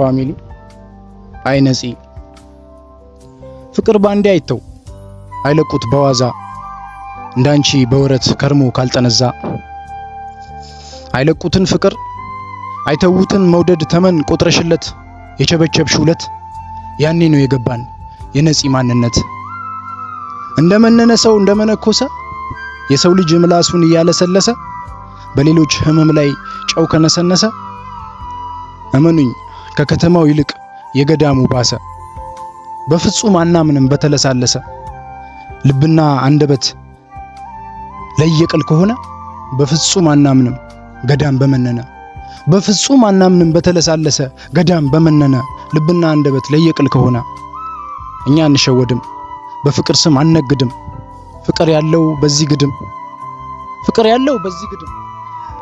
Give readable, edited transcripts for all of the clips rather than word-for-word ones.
ፋሚሊ አይነጺ ፍቅር ባንዴ አይተው አይለቁት በዋዛ እንዳንቺ በወረት ከርሞ ካልጠነዛ አይለቁትን ፍቅር አይተውትን መውደድ ተመን ቆጥረሽለት የቸበቸብሽውለት ያኔ ነው የገባን የነጺ ማንነት እንደመነነ ሰው እንደመነኮሰ የሰው ልጅ ምላሱን ያለሰለሰ በሌሎች ህመም ላይ ጨው ከነሰነሰ እመኑኝ ከከተማው ይልቅ የገዳሙ ባሰ በፍጹም አናምንም በተለሳለሰ ልብና አንደበት ለየቅል ከሆነ በፍጹም አናምንም ገዳም በመነነ በፍጹም አናምንም በተለሳለሰ ገዳም በመነነ ልብና አንደበት ለየቅል ከሆነ እኛ አንሸወድም በፍቅር ስም አንነግድም ፍቅር ያለው በዚህ ግድም ፍቅር ያለው በዚህ ግድም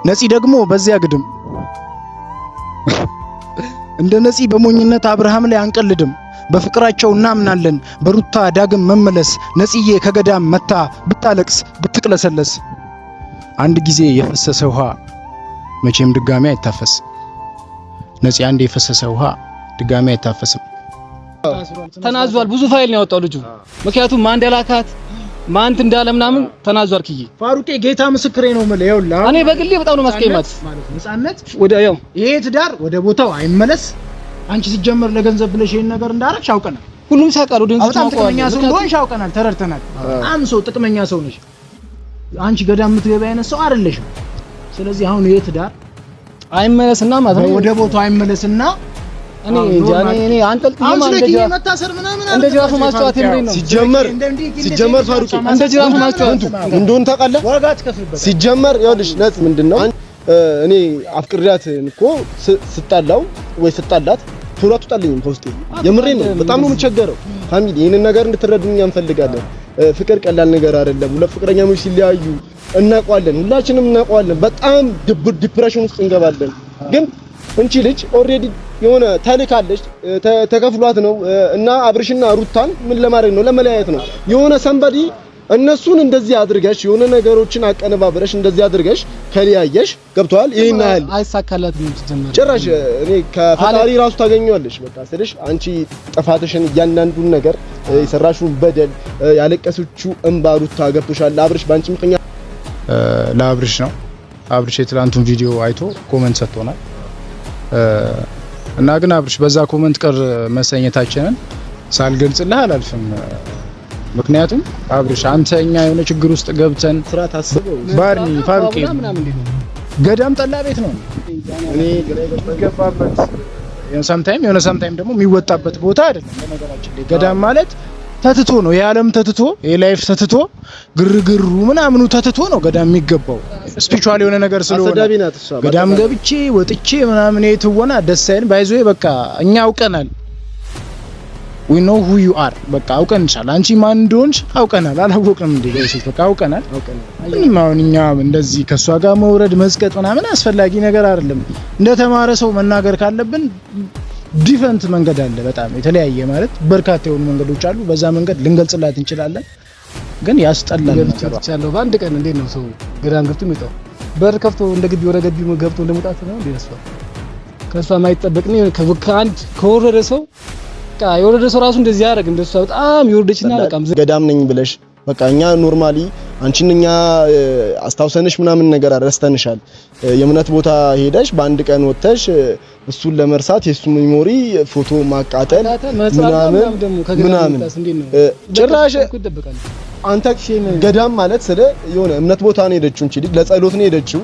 ነጺ ደግሞ በዚያ ግድም እንደ ነጺ በሞኝነት አብርሃም ላይ አንቀልድም በፍቅራቸው እናምናለን በሩታ ዳግም መመለስ ነጺዬ ከገዳም መታ ብታለቅስ ብትቅለሰለስ አንድ ጊዜ የፈሰሰ ውሃ መቼም ድጋሚ አይታፈስ ነጺ አንድ የፈሰሰ ውሃ ድጋሚ አይታፈስም ተናዟል ብዙ ፋይል ነው ያወጣው ልጁ ምክንያቱም ማን እንደላካት ማን እንዳለ ምናምን ተናዟል ክዬ ፋሩቄ ጌታ ምስክሬ ነው ማለት ይውላ እኔ በግሌ በጣም ነው ማስቀየማት ማለት ነጻነት ወደ ያው ይሄ ትዳር ወደ ቦታው አይመለስ አንቺ ሲጀመር ለገንዘብ ብለሽ ይሄን ነገር እንዳረግሽ አውቀናል ሁሉም ሲያቃሉ ደንስ ጥቅመኛ ሰው እንደሆንሽ አውቀናል ተረድተናል በጣም ሰው ጥቅመኛ ሰው ነሽ አንቺ ገዳም የምትገባ አይነት ሰው አይደለሽም ስለዚህ አሁን ይሄ ትዳር አይመለስና ማለት ነው ወደ ቦታው አይመለስና እኔ አንጠልጥዬ መታሰር ምናምን እንደ ጅራፍ ማስጫወት የምሬን ነው ሲጀመር ፋሩቂ እንደ ጅራፍ ማስጫወት እንደሆነ ታውቃለህ ዋጋ ትከፍልበት ሲጀመር ይኸውልሽ ነጽ ምንድነው እኔ አፍቅሪያት እኮ ስጣላው ወይ ስጣላት ቶሎ አትጣልኝም ከውስጤ የምሬን ነው በጣም ነው የምቸገረው ፋሚሊ ይሄንን ነገር እንድትረዱኝ እንፈልጋለን ፍቅር ቀላል ነገር አይደለም ሁለት ፍቅረኛሞች ሲለያዩ እናውቀዋለን ሁላችንም እናውቀዋለን በጣም ዲፕሬሽን ውስጥ እንገባለን ግን እንቺ ልጅ ኦሬዲ የሆነ ታልካለች ተከፍሏት ነው እና አብርሽና ሩታን ምን ለማድረግ ነው ለመለያየት ነው የሆነ ሰንበዲ እነሱን እንደዚህ አድርገሽ የሆነ ነገሮችን አቀነባብረሽ እንደዚህ አድርገሽ ከሊያየሽ ገብቷል ይሄን ያህል አይሳካላትም ጀመረ ጭራሽ እኔ ከፈጣሪ ራሱ ታገኘዋለሽ በቃ ስለሽ አንቺ ጥፋትሽን እያንዳንዱን ነገር የሰራሽውን በደል ያለቀሰችው እንባ ሩታ ገብቶሻል አብርሽ ባንቺ ምክንያት ለአብርሽ ነው አብርሽ የትላንቱን ቪዲዮ አይቶ ኮሜንት ሰጥቶናል እና ግን አብርሽ በዛ ኮሜንት ቀር መሰኘታችንን ሳልገልጽልህ አላልፍም ምክንያቱም አብርሽ አንተኛ የሆነ ችግር ውስጥ ገብተን ስራ ታስበው ባርኒ ፋሩቂ ገዳም ጠላ ቤት ነው እኔ ገባበት የሆነ ሰምታይም ደግሞ የሚወጣበት ቦታ አይደለም ለነገራችን ላይ ገዳም ማለት ተትቶ ነው የዓለም ተትቶ የላይፍ ተትቶ ግርግሩ ምናምኑ ተትቶ ነው ገዳም የሚገባው ስፒሪቹዋል የሆነ ነገር ስለሆነ ገዳም ገብቼ ወጥቼ ምናምን የትወና ደሳይን ባይዞይ በቃ እኛ አውቀናል we know who you are በቃ አውቀንሻል አንቺ ማን እንደሆንሽ አውቀናል አላወቅንም እንዴ ጋይስ በቃ አውቀናል ምንም አሁን እኛ እንደዚህ ከሷ ጋር መውረድ መስቀጥ ምናምን አስፈላጊ ነገር አይደለም እንደ ተማረ ሰው መናገር ካለብን ዲፈረንት መንገድ አለ በጣም የተለያየ ማለት በርካታ የሆኑ መንገዶች አሉ በዛ መንገድ ልንገልጽላት እንችላለን ግን ያስጠላል ነው በአንድ ቀን እንዴት ነው ሰው ገዳም ገብቶ የሚወጣው በር ከፍቶ እንደ ግቢ ወደ ግቢ ገብቶ እንደመጣት ነው እንዴ ነው ከሷ ማይጠበቅ ነው ከአንድ ከወረደ ሰው የወረደ ሰው ራሱ እንደዚህ ያደርግ እንደሷ በጣም ይወርደችና በቃም ገዳም ነኝ ብለሽ በቃ እኛ ኖርማሊ አንቺንኛ አስታውሰንሽ ምናምን ነገር አረስተንሻል የምነት ቦታ ሄደሽ በአንድ ቀን ወጥተሽ እሱን ለመርሳት የሱ ሜሞሪ ፎቶ ማቃጠል ምናምን ጭራሽ አንተ ገዳም ማለት ስለ የሆነ እምነት ቦታ ነው ሄደችው እንጂ ለጸሎት ነው ሄደችው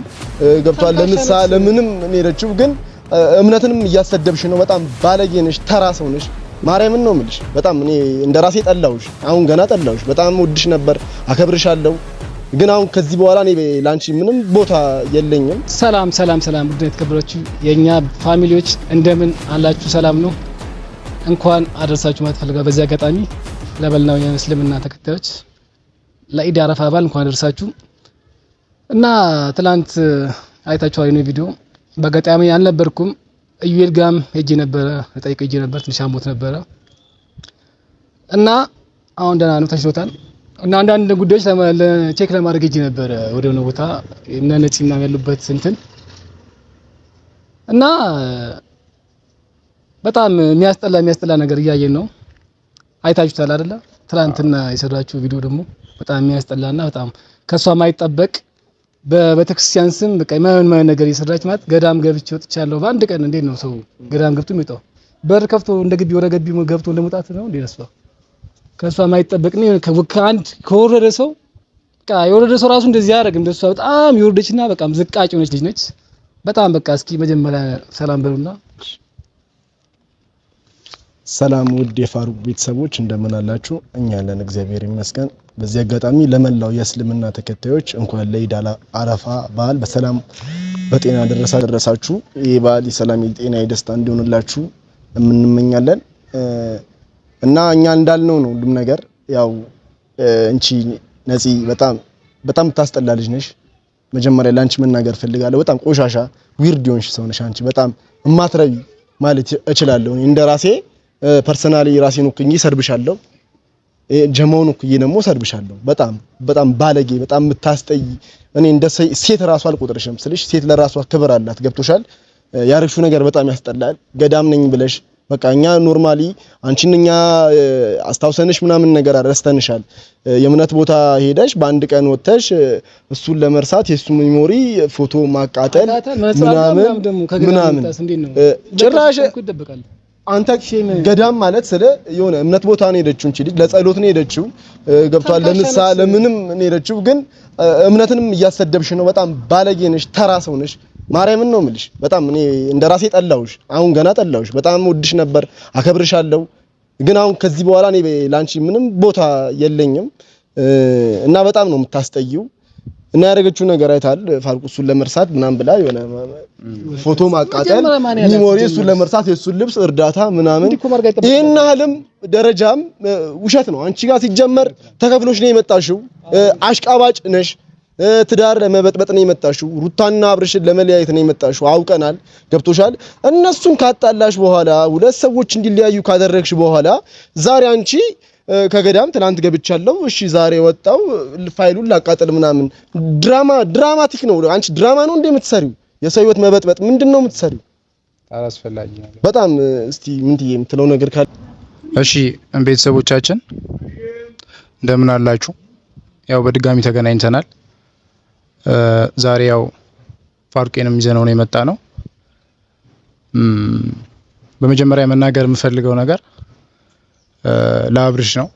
ገብቷል ለምሳ ለምንም ነው ሄደችው ግን እምነትንም እያሰደብሽ ነው በጣም ባለጌ ነሽ ተራ ሰው ነሽ ማርያምን ነው የምልሽ በጣም እኔ እንደራሴ ጠላውሽ አሁን ገና ጠላውሽ በጣም ወድሽ ነበር አከብርሻለሁ ግን አሁን ከዚህ በኋላ እኔ ላንቺ ምንም ቦታ የለኝም ሰላም ውድ የተከበራችሁ የኛ ፋሚሊዎች እንደምን አላችሁ ሰላም ነው እንኳን አደረሳችሁ ማለት ፈልጋ በዚህ አጋጣሚ ለበልናው የእስልምና ተከታዮች ለኢድ አረፋ በዓል እንኳን አደረሳችሁ እና ትላንት አይታችኋል ነው ቪዲዮ በአጋጣሚ አልነበርኩም እዩኤል ጋም ሄጄ ነበር ተጠይቄ ሄጄ ነበር ትንሽ አሞት ነበር እና አሁን ደህና ነው ተሽሎታል እና አንዳንድ ጉዳዮች ቼክ ለማድረግ ሄጄ ነበር ወደ ነው ቦታ እና ነፂና ያሉበት እንትን እና በጣም የሚያስጠላ ነገር እያየን ነው። አይታችሁታል አይደለ? ትናንትና የሰራችሁ ቪዲዮ ደግሞ በጣም የሚያስጠላና በጣም ከሷ ማይጠበቅ በቤተክርስቲያን ስም በቃ የማይሆን ነገር እየሰራች ማለት ገዳም ገብቼ ወጥቻለሁ በአንድ ቀን። እንዴት ነው ሰው ገዳም ገብቶ የሚወጣው? በር ከፍቶ እንደ ግቢ ወደ ግቢ ገብቶ እንደመውጣት ነው እንዴ? ከሷ ማይጠበቅ ነው። ከአንድ ከወረደ ሰው በቃ የወረደ ሰው ራሱ እንደዚህ ያደርግ እንደሷ በጣም የወረደችና በቃም ዝቃጭ ሆነች ልጅ ነች። በጣም በቃ እስኪ መጀመሪያ ሰላም በሉና። ሰላም ውድ የፋሩቅ ቤተሰቦች እንደምን አላችሁ? እኛ ያለን እግዚአብሔር ይመስገን። በዚህ አጋጣሚ ለመላው የእስልምና ተከታዮች እንኳን ለኢድ አረፋ በዓል በሰላም በጤና ደረሳችሁ። ይህ በዓል የሰላም የጤና የደስታ እንዲሆንላችሁ እንመኛለን እና እኛ እንዳልነው ነው ሁሉም ነገር። ያው እንቺ ነፂ በጣም ታስጠላ ልጅ ነሽ። መጀመሪያ ላንቺ መናገር ፈልጋለሁ። በጣም ቆሻሻ ዊርድ ሆንሽ ሰው ነሽ አንቺ። በጣም እማትረቢ ማለት እችላለሁ እንደራሴ ፐርሰናሊ ራሴን ወክኜ ሰርብሻለሁ። ጀማውን ወክኜ ደግሞ ሰርብሻለሁ። በጣም ባለጌ፣ በጣም የምታስጠይ። እኔ እንደ ሴት ራሱ አልቆጥርሽም ስልሽ ሴት ለራሷ ክብር አላት። ገብቶሻል? ያረግሽው ነገር በጣም ያስጠላል። ገዳም ነኝ ብለሽ በቃ እኛ ኖርማሊ አንቺን እኛ አስታውሰንሽ ምናምን ነገር አረስተንሻል። የእምነት ቦታ ሄደሽ በአንድ ቀን ወጥተሽ እሱን ለመርሳት የሱ ሜሞሪ ፎቶ ማቃጠል ምናምን ጭራሽ አንተ ገዳም ማለት ስለ የሆነ እምነት ቦታ ነው ሄደችው እንጂ ለጸሎት ነው ሄደችው። ገብቷል? ለምሳ ለምንም ነው ሄደችው። ግን እምነትንም እያሰደብሽ ነው። በጣም ባለጌ ነሽ፣ ተራ ሰው ነሽ። ማርያምን ነው የምልሽ። በጣም እኔ እንደራሴ ጠላውሽ። አሁን ገና ጠላውሽ። በጣም ወድሽ ነበር፣ አከብርሻለሁ። ግን አሁን ከዚህ በኋላ እኔ ላንቺ ምንም ቦታ የለኝም እና በጣም ነው የምታስጠይው። እና ያደረገችው ነገር አይታል። ፋሩቅ እሱን ለመርሳት ምናምን ብላ የሆነ ፎቶ ማቃጠል ሜሞሪ እሱን ለመርሳት የሱን ልብስ እርዳታ ምናምን ይሄን ያህልም ደረጃም ውሸት ነው። አንቺ ጋር ሲጀመር ተከፍሎሽ ነው የመጣሽው። አሽቃባጭ ነሽ። ትዳር ለመበጥበጥ ነው የመጣሽው። ሩታና አብርሽን ለመለያየት ነው የመጣሽው። አውቀናል። ገብቶሻል? እነሱን ካጣላሽ በኋላ ሁለት ሰዎች እንዲለያዩ ካደረግሽ በኋላ ዛሬ አንቺ ከገዳም ትናንት ገብቻለሁ፣ እሺ ዛሬ ወጣው ፋይሉን ላቃጠል ምናምን ድራማቲክ ነው። አንቺ ድራማ ነው እንደ የምትሰሪው? የሰው ህይወት መበጥበጥ ምንድነው የምትሰሪው? አላስፈላጊ ነው በጣም። እስቲ ምን ትዬ የምትለው ነገር ካለ? እሺ ቤተሰቦቻችን እንደምን አላችሁ? ያው በድጋሚ ተገናኝተናል። ዛሬ ያው ፋሩቄንም ይዘነው ነው የመጣ ነው። በመጀመሪያ መናገር የምፈልገው ነገር ለአብርሽ ነው።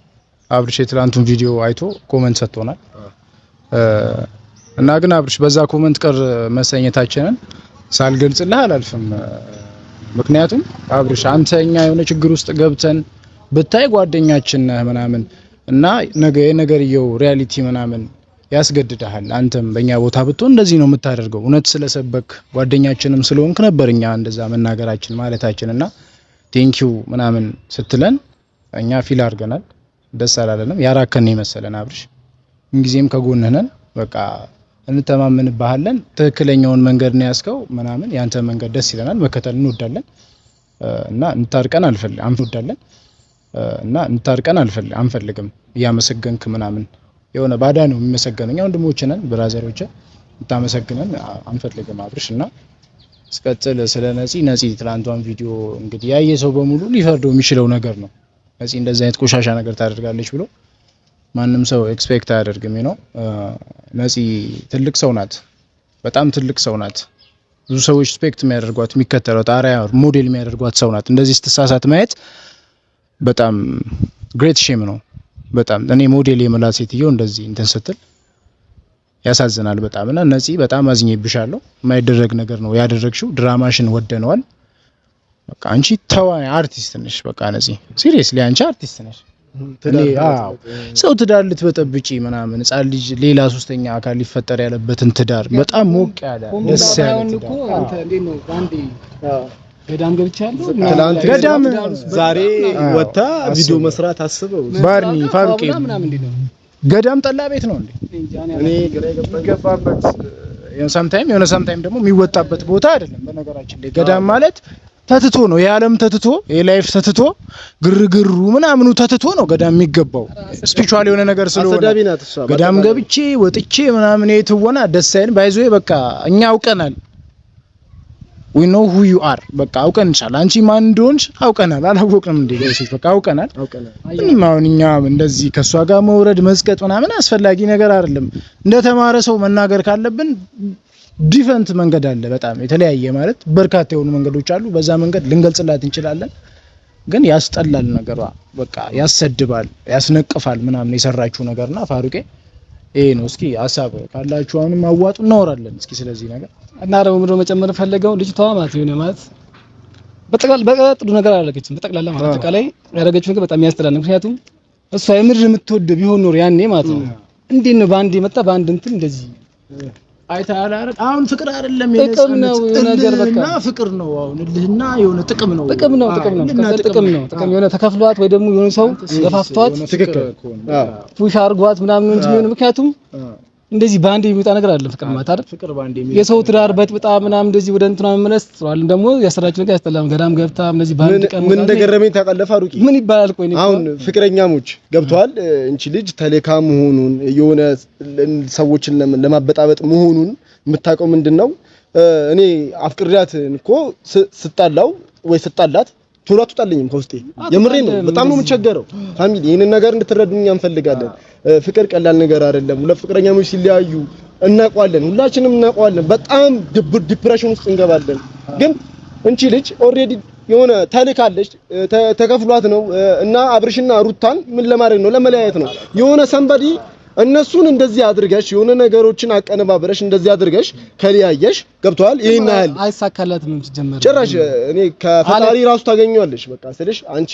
አብርሽ የትላንቱን ቪዲዮ አይቶ ኮመንት ሰጥቶናል እና ግን አብርሽ በዛ ኮመንት ቀር መሰኘታችንን ሳልገልጽልህ አላልፍም። ምክንያቱም አብርሽ አንተ እኛ የሆነ ችግር ውስጥ ገብተን ብታይ ጓደኛችን ነህ ምናምን እና ነገርየው ሪያሊቲ ምናምን ያስገድዳል። አንተም በእኛ ቦታ ብትሆን እንደዚህ ነው የምታደርገው። እውነት ስለሰበክ ጓደኛችንም ስለሆንክ ነበር እኛ እንደዛ መናገራችን ማለታችን እና ቴንኪው ምናምን ስትለን እኛ ፊል አድርገናል። ደስ አላለንም። ያራከን ይመስለን አብርሽ እንግዲህም ከጎንህ ነን። በቃ እንተማመንብሃለን። ትክክለኛውን መንገድ ነው ያስከው ምናምን ያንተ መንገድ ደስ ይለናል፣ መከተል እንወዳለን እና እንታርቀን አንፈልግም። እያመሰገንክ ምናምን የሆነ ባዳ ነው የሚመሰገነው። ወንድሞች ነን፣ ብራዘሮች። እንታመሰግነን አንፈልግም አብርሽ እና እስከትል ስለ ነፂ ትላንቷን ቪዲዮ እንግዲህ ያየ ሰው በሙሉ ሊፈርደው የሚችለው ነገር ነው። ነፂ እንደዚህ አይነት ቆሻሻ ነገር ታደርጋለች ብሎ ማንም ሰው ኤክስፔክት አያደርግም ነው። ነፂ ትልቅ ሰው ናት፣ በጣም ትልቅ ሰው ናት። ብዙ ሰዎች ኤክስፔክት የሚያደርጓት የሚከተሏት አሪያ ሞዴል የሚያደርጓት ሰው ናት። እንደዚህ ስትሳሳት ማየት በጣም ግሬት ሼም ነው። በጣም እኔ ሞዴል የመላት ሴትዮ እንደዚህ እንትን ስትል ያሳዝናል በጣም እና ነፂ በጣም አዝኜብሻለሁ። የማይደረግ ነገር ነው ያደረግሽው። ድራማሽን ወደነዋል። በቃ አንቺ ተዋናይ አርቲስት ነሽ። በቃ ነፂ ሲሪየስሊ አንቺ አርቲስት ነሽ። ሰው ትዳር ልትበጠብጪ ምናምን ህጻን ልጅ ሌላ ሶስተኛ አካል ሊፈጠር ያለበትን ትዳር በጣም ሞቅ ያለ ደስ ያለ ትዳር አንተ እንዴት ነው ባንዴ ገዳም ገብቻለሁ ገዳም ዛሬ ወጣ ቪዲዮ መስራት አስበው ባርኒ ፋሩቄ ገዳም ጠላ ቤት ነው እንዴ? እኔ ግራ የገባበት የሆነ ሰምታይም ደግሞ የሚወጣበት ቦታ አይደለም። በነገራችን ላይ ገዳም ማለት ተትቶ ነው፣ የዓለም ተትቶ የላይፍ ተትቶ ግርግሩ ምናምኑ ተትቶ ነው ገዳም የሚገባው። ስፒሪቹዋል የሆነ ነገር ስለሆነ ገዳም ገብቼ ወጥቼ ምናምን የትወና ደስ አይልም። ባይዞ በቃ እኛ አውቀናል። we know who you are በቃ አውቀንሻል አንቺ ማን እንደሆንሽ አውቀናል አላወቅንም እንዴ ጋይሶች በቃ አውቀናል ምንም አሁን እኛ እንደዚህ ከሷ ጋር መውረድ መዝቀጥ ምናምን አስፈላጊ ነገር አይደለም እንደተማረ ሰው መናገር ካለብን ዲፈረንት መንገድ አለ በጣም የተለያየ ማለት በርካታ የሆኑ መንገዶች አሉ በዛ መንገድ ልንገልጽላት እንችላለን ግን ያስጠላል ነገሯ በቃ ያሰድባል ያስነቅፋል ምናምን የሰራችው ነገርና ፋሩቄ ይሄ ነው እስኪ ሐሳብ ካላችሁ አሁንም አዋጡ እናወራለን እስኪ ስለዚህ ነገር እና ደግሞ ምንድነው መጨመር ፈልገው ልጅቷ ማለት ነው ማለት በጥሩ ነገር አላደረገችም በጠቅላላ ማለት አጠቃላይ ያደረገችው ነገር በጣም ያስጠላል ምክንያቱም እሷ የምር የምትወድ ቢሆን ኖር ያኔ ማለት ነው እንዴት ነው ባንዴ መጣ ባንድ እንትን እንደዚህ አይታላ አሁን ፍቅር አይደለም ጥቅም ነው ነገር በቃ እና ፍቅር ነው አሁን ልህና የሆነ ጥቅም ነው ጥቅም የሆነ ተከፍሏት ወይ ደግሞ የሆነ ሰው ገፋፍቷት ፑሽ አርጓት ምናምን እንጂ ነው ምክንያቱም እንደዚህ ባንዴ የሚመጣ ነገር አይደለም ፍቅር ማለት አይደል ፍቅር ባንዴ የሰው ትዳር በጥብጣ ምናምን እንደዚህ ወደ እንትና መመለስ ጥሯል ደግሞ ያሰራችሁ ነገር ያስጠላም ገዳም ገብታ እንደዚህ ባንድ ቀን ምን እንደገረመኝ ታውቃለህ ፋሩቂ ምን ይባላል ቆይ አሁን ፍቅረኛሞች ገብቷል እንቺ ልጅ ተሌካ መሆኑን የሆነ ሰዎችን ለማበጣበጥ መሆኑን የምታውቀው ምንድነው እኔ አፍቅሪያት እኮ ስጣላው ወይ ስጣላት ቶሎ አትጣልኝም ከውስጤ የምሬን ነው በጣም ነው የምቸገረው ፋሚሊ ይሄንን ነገር እንድትረዱኝ እንፈልጋለን ፍቅር ቀላል ነገር አይደለም ለፍቅረኛሞች ሲለያዩ እናቋለን ሁላችንም እናቋለን በጣም ዲፕሬሽን ውስጥ እንገባለን ግን እንቺ ልጅ ኦሬዲ የሆነ ታልካለች ተከፍሏት ነው እና አብርሽና ሩታን ምን ለማድረግ ነው ለመለያየት ነው የሆነ ሰንበዲ እነሱን እንደዚህ አድርገሽ የሆነ ነገሮችን አቀነባብረሽ እንደዚህ አድርገሽ ከሊያየሽ ገብቷል ይሄን ያህል አይሳካላትም ሲጀመር ጭራሽ እኔ ከፈጣሪ ራሱ ታገኘዋለሽ በቃ ስለሽ አንቺ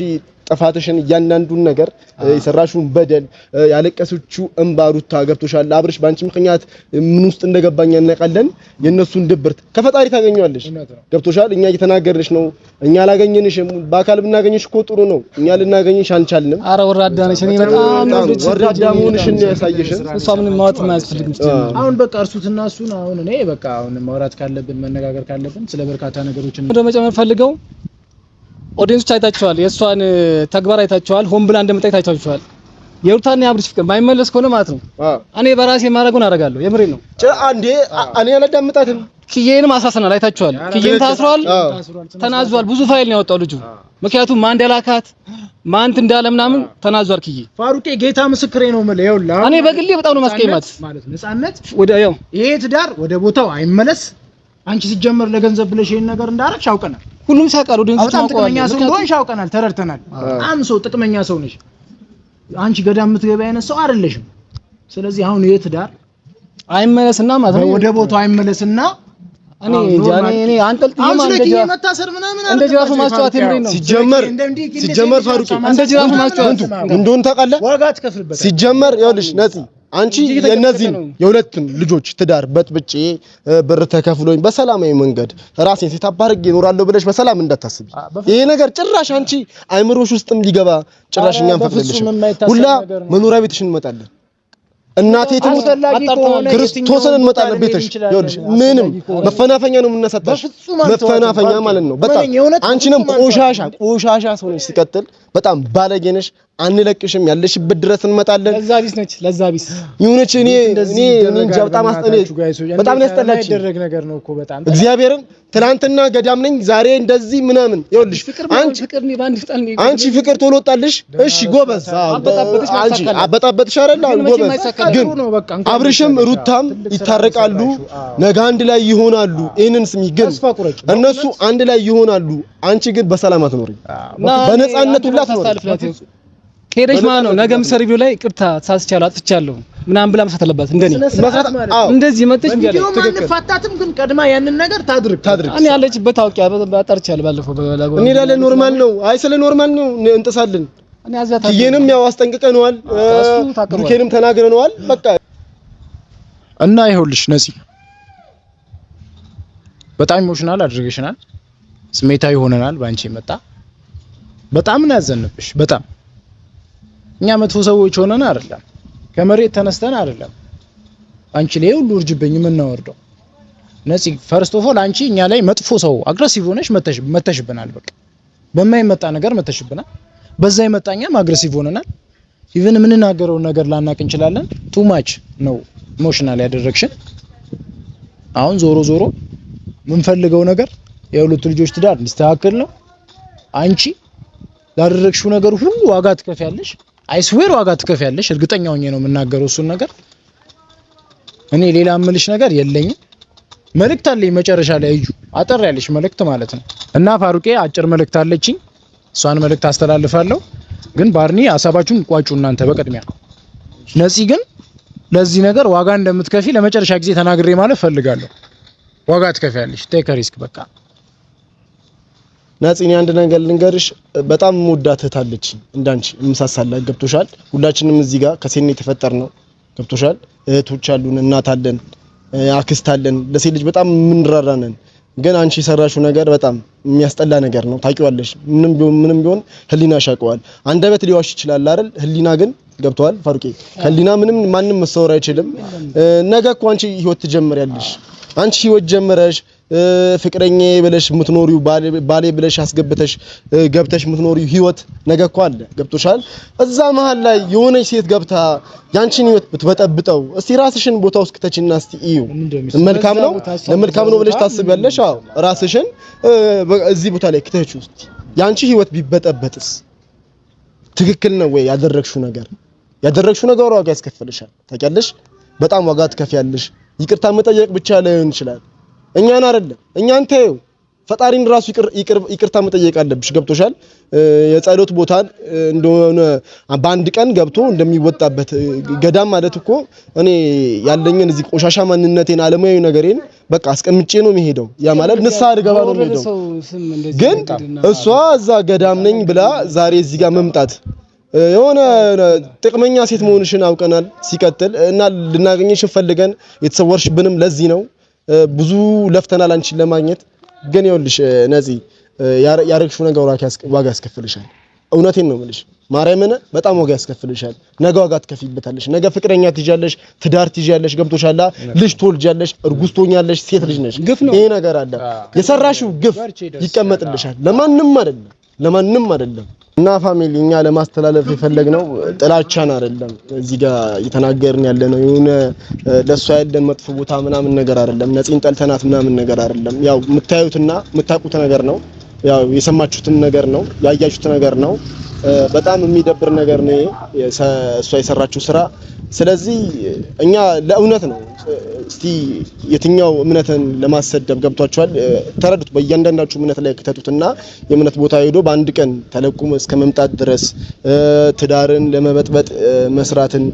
ጥፋትሽን እያንዳንዱን ነገር የሰራሽውን በደል ያለቀሰችው እንባሩታ ገብቶሻል አብርሽ ባንቺ ምክንያት ምን ውስጥ እንደገባኛ እናቀለን የነሱን ድብርት ከፈጣሪ ታገኘዋለሽ ገብቶሻል እኛ እየተናገርሽ ነው እኛ ላገኘንሽም በአካል ብናገኝሽ እኮ ጥሩ ነው እኛ ልናገኝሽ አልቻልንም አረ ወራዳ ነሽ እኔ በጣም ወራዳ መሆንሽን ያሳየሽን እሷ ምንም ማውጣት ማያስፈልግም አሁን በቃ እርሱትና እሱን አሁን እኔ በቃ አሁን ማውራት ካለብን መነጋገር ካለብን ስለ በርካታ ነገሮች እንደመጨመር ፈልገው ኦዲየንስ አይታችኋል የሷን ተግባር አይታችኋል ሆን ብላ እንደመጣ አይታችኋል የሩታና የአብርሽ ፍቅር ባይመለስ ከሆነ ማለት ነው እኔ በራሴ ማረጋውን አደርጋለሁ የምሬን ነው አንዴ እኔ አላዳምጣትም ኪዬንም አሳሰናል አይታችኋል ኪዬን ታስሯል ተናዟል ብዙ ፋይል ነው ያወጣው ልጁ ምክንያቱም ማን እንደላካት ማንት እንዳለ ምናምን ተናዟል ኪዬ ፋሩቄ ጌታ ምስክሬ ነው ማለት ይኸውልህ እኔ በግሌ በጣም ነው ማስቀየማት ማለት ነፃነት ወደ ያው ይሄ ትዳር ወደ ቦታው አይመለስ አንቺ ሲጀመር ለገንዘብ ብለሽ ይሄን ነገር እንዳረግሽ አውቀናል ሁሉም ሳይቀር ወደ እንትን በጣም ጥቅመኛ ሰው እንደሆንሽ አውቀናል ተረድተናል በጣም ሰው ጥቅመኛ ሰው ነሽ አንቺ ገዳም የምትገባ አይነት ሰው አይደለሽም ስለዚህ አሁን ይሄ ትዳር አይመለስና ማለት ነው ወደ ቦታው አይመለስና እኔ አንጠልጥዬ እንደዚህ መታሰር ምናምን እንደዚህ ራሱ ማስጫወት የምሬን ነው ሲጀመር ፋሩቂ እንደዚህ ራሱ ማስጫወት እንደሆነ ታውቃለህ ዋጋ ትከፍልበት ሲጀመር ይኸውልሽ ነፂ አንቺ የነዚህን የሁለቱን ልጆች ትዳር በጥብጬ ብር ተከፍሎኝ በሰላማዊ መንገድ ራሴን ሲታባርግ ይኖራለሁ ብለሽ በሰላም እንዳታስቢ ይሄ ነገር ጭራሽ አንቺ አይምሮሽ ውስጥም ሊገባ ጭራሽ እኛም ፈቅደልሽም ሁላ መኖሪያ ቤትሽን እንመጣለን እናቴ ትሙት ክርስቶስን እንመጣለን ቤትሽ ይኸውልሽ ምንም መፈናፈኛ ነው የምናሳጣሽ መፈናፈኛ ማለት ነው በጣም አንቺንም ቆሻሻ ሰው ነሽ ሲቀጥል በጣም ባለጌ ነሽ አንለቅሽም ያለሽበት ድረስ እንመጣለን ለዛቢስ ይሁንች እኔ እንጃ በጣም ያስጠላች ያደረግ ነገር ነው እኮ በጣም እግዚአብሔርን ትናንትና ገዳም ነኝ ዛሬ እንደዚህ ምናምን ይኸውልሽ አንቺ ፍቅር ቶሎ ወጣልሽ እሺ ጎበዝ አንቺ አበጣበጥሽ አይደል ጎበዝ ግን አብርሽም ሩታም ይታረቃሉ ነገ አንድ ላይ ይሆናሉ ይሄንን ስሚ ግን እነሱ አንድ ላይ ይሆናሉ አንቺ ግን በሰላም አትኖሪ በነፃነት ሁላ አትኖሪ ሄደሽ ማለት ነው ነገም ሰርቪው ላይ ቅርታ ተሳስቻለሁ አጥፍቻለሁ ምናምን ብላ መስራት አለባት እንደኔ እንደዚህ መጥተሽ ቪዲዮ ማንፋታትም ግን ቀድማ ያንን ነገር ታድርግ እኔ ያለችበት አውቂያ አጣርቻለሁ ባለፈው በላጎ እኔ ያለ ኖርማል ነው አይ ስለ ኖርማል ነው እንጥሳለን እኔ አዛታ ይሄንም ያው አስጠንቅቀነዋል ብሩኬንም ተናግረነዋል በቃ እና ይኸውልሽ ነፂ በጣም ኢሞሽናል አድርገሽናል ስሜታዊ ሆነናል ባንቺ መጣ በጣም ነው ያዘንብሽ በጣም እኛ መጥፎ ሰዎች ሆነን አይደለም ከመሬት ተነስተን አይደለም አንቺ ላይ ሁሉ እርጅብኝ ምን ነው ወርዶ ነፂ ፈርስት ኦፍ ኦል አንቺ እኛ ላይ መጥፎ ሰው አግሬሲቭ ሆነሽ መተሽብናል በቃ በማይመጣ ነገር መተሽብናል በዛ ይመጣኛም አግሬሲቭ ሆነናል ኢቭን ምን እናገረው ነገር ላናቅ እንችላለን ቱ ማች ነው ኢሞሽናል ያደረግሽን አሁን ዞሮ ምን ፈልገው ነገር የሁለት ልጆች ትዳር እንዲስተካከል ነው። አንቺ ላደረግሽው ነገር ሁሉ ዋጋ ትከፍያለሽ። አይስዌር ዋጋ ትከፍያለሽ። እርግጠኛ ሆኜ ነው የምናገረው እሱን ነገር። እኔ ሌላ እምልሽ ነገር የለኝም። መልእክት አለኝ መጨረሻ ላይ እዩ፣ አጠር ያለሽ መልእክት ማለት ነው። እና ፋሩቄ አጭር መልእክት አለችኝ፣ እሷን መልእክት አስተላልፋለሁ። ግን ባርኒ ሀሳባችሁን ቋጩ እናንተ በቅድሚያ። ነፂ ግን ለዚህ ነገር ዋጋ እንደምትከፊ ለመጨረሻ ጊዜ ተናግሬ ማለት ፈልጋለሁ። ዋጋ ትከፍያለሽ። ቴክ ሪስክ በቃ። ነፂ እኔ አንድ ነገር ልንገርሽ፣ በጣም ሙዳት እህታለች እንዳንቺ እምሳሳላት። ገብቶሻል? ሁላችንም እዚህ ጋር ከሴት የተፈጠር ነው። ገብቶሻል? እህቶች አሉን፣ እናት አለን፣ አክስት አለን። ለሴት ልጅ በጣም የምንራራ ነን። ግን አንቺ የሰራሽው ነገር በጣም የሚያስጠላ ነገር ነው። ታውቂዋለሽ። ምንም ቢሆን ህሊናሽ ያውቀዋል። አንደበት ሊዋሽ ይችላል አይደል? ህሊና ግን ገብቷል ፋሩቄ። ህሊና ምንም ማንም መሰወር አይችልም። ነገ እኮ አንቺ ህይወት ትጀምሪያለሽ። አንቺ ህይወት ጀመረሽ ፍቅረኛ ብለሽ የምትኖሪው ባሌ ብለሽ አስገብተሽ ገብተሽ የምትኖሪው ህይወት ነገ እኮ አለ። ገብቶሻል? እዛ መሃል ላይ የሆነች ሴት ገብታ ያንቺን ህይወት ብትበጠብጠው እስቲ ራስሽን ቦታ ውስጥ ከተችና እስቲ እዩ። መልካም ነው ብለሽ ታስቢያለሽ? አዎ ራስሽን እዚህ ቦታ ላይ ከተችው እስቲ ያንቺ ህይወት ቢበጠበጥስ ትክክል ነው ወይ? ያደረግሽው ነገር ዋጋ ያስከፍልሻል። ታውቂያለሽ? በጣም ዋጋ ትከፍያለሽ። ይቅርታ መጠየቅ ብቻ ላይሆን ይችላል። እኛን አይደለም እኛን ተይው፣ ፈጣሪን ራሱ ይቅርታ መጠየቅ አለብሽ። ገብቶሻል? የጸሎት ቦታን እንደሆነ በአንድ ቀን ገብቶ እንደሚወጣበት ገዳም ማለት እኮ እኔ ያለኝን እዚህ ቆሻሻ ማንነቴን ዓለማዊ ነገሬን በቃ አስቀምጬ ነው የሚሄደው። ያ ማለት ንስሐ ልገባ ነው የሚሄደው። ግን እሷ እዛ ገዳም ነኝ ብላ ዛሬ እዚህ ጋር መምጣት የሆነ ጥቅመኛ ሴት መሆንሽን አውቀናል። ሲቀጥል እና ልናገኝሽ ፈልገን የተሰወርሽብንም ለዚህ ነው። ብዙ ለፍተናል አንቺን ለማግኘት። ግን ይኸውልሽ ነፂ ያረግሽው ነገር ዋጋ ያስከፍልሻል። እውነቴን ነው የምልሽ። ማርያምን በጣም ዋጋ ያስከፍልሻል። ነገ ዋጋ ትከፊበታለሽ። ነገ ፍቅረኛ ትይዣለሽ፣ ትዳር ትይዣለሽ። ገብቶሻል? ልጅ ትወልጃለሽ፣ እርጉዝ ትሆኛለሽ። ሴት ልጅ ነሽ። ይሄ ነገር አለ። የሰራሽው ግፍ ይቀመጥልሻል። ለማንም አይደለም። እና ፋሚሊ እኛ ለማስተላለፍ የፈለግነው ጥላቻን አይደለም። እዚህ ጋር እየተናገርን ያለነው የሆነ ለሷ ያለን መጥፎ ቦታ ምናምን ነገር አይደለም። ነፂን ጠልተናት ምናምን ነገር አይደለም። ያው የምታዩትና የምታውቁት ነገር ነው። ያው የሰማችሁትም ነገር ነው፣ ያያችሁት ነገር ነው። በጣም የሚደብር ነገር ነው እሷ የሰራችው ስራ። ስለዚህ እኛ ለእውነት ነው። እስቲ የትኛው እምነትን ለማሰደብ ገብቷችኋል? ተረዱት። በእያንዳንዳችሁ እምነት ላይ ከተቱትና የእምነት ቦታ ሄዶ በአንድ ቀን ተለቁሞ እስከ መምጣት ድረስ ትዳርን ለመበጥበጥ መስራትን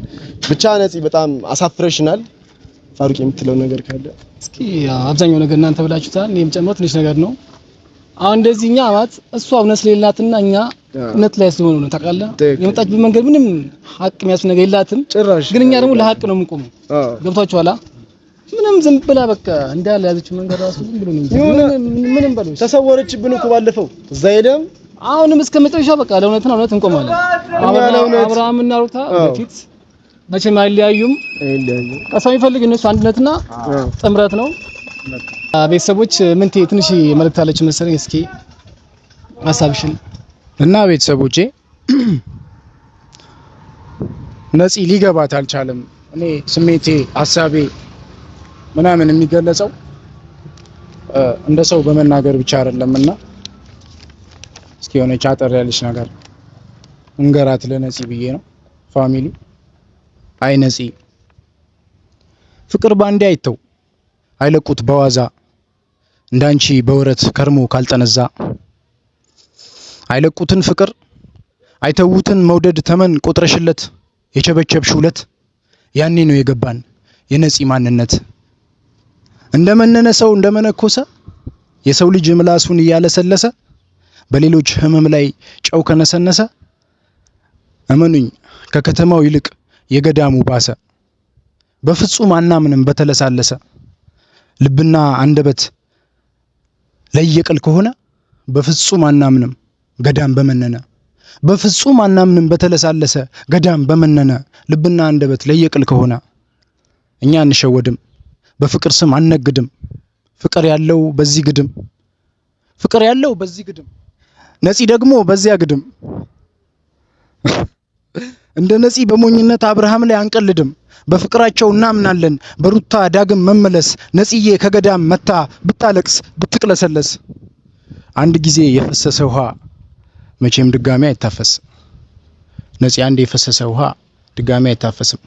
ብቻ ነፂ በጣም አሳፍረሽናል። ፋሩቅ የምትለው ነገር ካለ እስኪ። አብዛኛው ነገር እናንተ ብላችሁታል። እኔም ጨምሮ ትንሽ ነገር ነው። አሁን እንደዚህኛ ማለት እሷ እውነት ስለሌላትና እኛ እውነት ላይ ስለሆነ ነው። ታውቃለህ? የመጣችበት መንገድ ምንም ሀቅ የሚያስብ ነገር የላትም ጭራሽ። ግን እኛ ደግሞ ለሀቅ ነው የምንቆመው። ገብቷችኋል? ምንም ዝም ብላ በቃ እንዳለ ያዘችው መንገድ ራሱ ዝም ብሎ ነው። ምንም በለው ተሰወረችብን እኮ ባለፈው እዛ ሄደም። አሁንም እስከ መጨረሻ በቃ ለእውነትና እውነት እንቆማለን። አብርሃምና ሩታ በፊት መቼም አይለያዩም። ቀሳው የሚፈልግ እነሱ አንድነትና ጥምረት ነው። ቤተሰቦች ምን ትንሽ መልእክት አለች መሰለኝ። እስኪ ሀሳብሽን እና ቤተሰቦቼ ነፂ ሊገባት አልቻለም። እኔ ስሜቴ ሀሳቤ ምናምን የሚገለጸው እንደ ሰው በመናገር ብቻ አይደለምና እስኪ የሆነች አጠር ያለች ነገር እንገራት ለነፂ ብዬ ነው። ፋሚሊ አይ ነፂ ፍቅር ባንዴ አይተው አይለቁት በዋዛ እንዳንቺ በወረት ከርሞ ካልጠነዛ አይለቁትን ፍቅር አይተውትን መውደድ ተመን ቆጥረሽለት የቸበቸብሽ ሁለት ያኔ ነው የገባን የነፂ ማንነት። እንደመነነ ሰው እንደመነኮሰ የሰው ልጅ ምላሱን እያለሰለሰ በሌሎች ህመም ላይ ጨው ከነሰነሰ እመኑኝ ከከተማው ይልቅ የገዳሙ ባሰ። በፍጹም አናምንም በተለሳለሰ ልብና አንደበት ለየቅል ከሆነ በፍጹም አናምንም ገዳም በመነነ። በፍጹም አናምንም በተለሳለሰ ገዳም በመነነ ልብና አንደበት ለየቅል ከሆነ እኛ አንሸወድም በፍቅር ስም አንነግድም። ፍቅር ያለው በዚህ ግድም ፍቅር ያለው በዚህ ግድም ነፂ ደግሞ በዚያ ግድም እንደ ነፂ በሞኝነት አብርሃም ላይ አንቀልድም። በፍቅራቸው እናምናለን በሩታ ዳግም መመለስ ነፂዬ ከገዳም መታ ብታለቅስ ብትቅለሰለስ አንድ ጊዜ የፈሰሰ ውሃ መቼም ድጋሚ አይታፈስም። ነፂ አንድ የፈሰሰ ውሃ ድጋሚ አይታፈስም።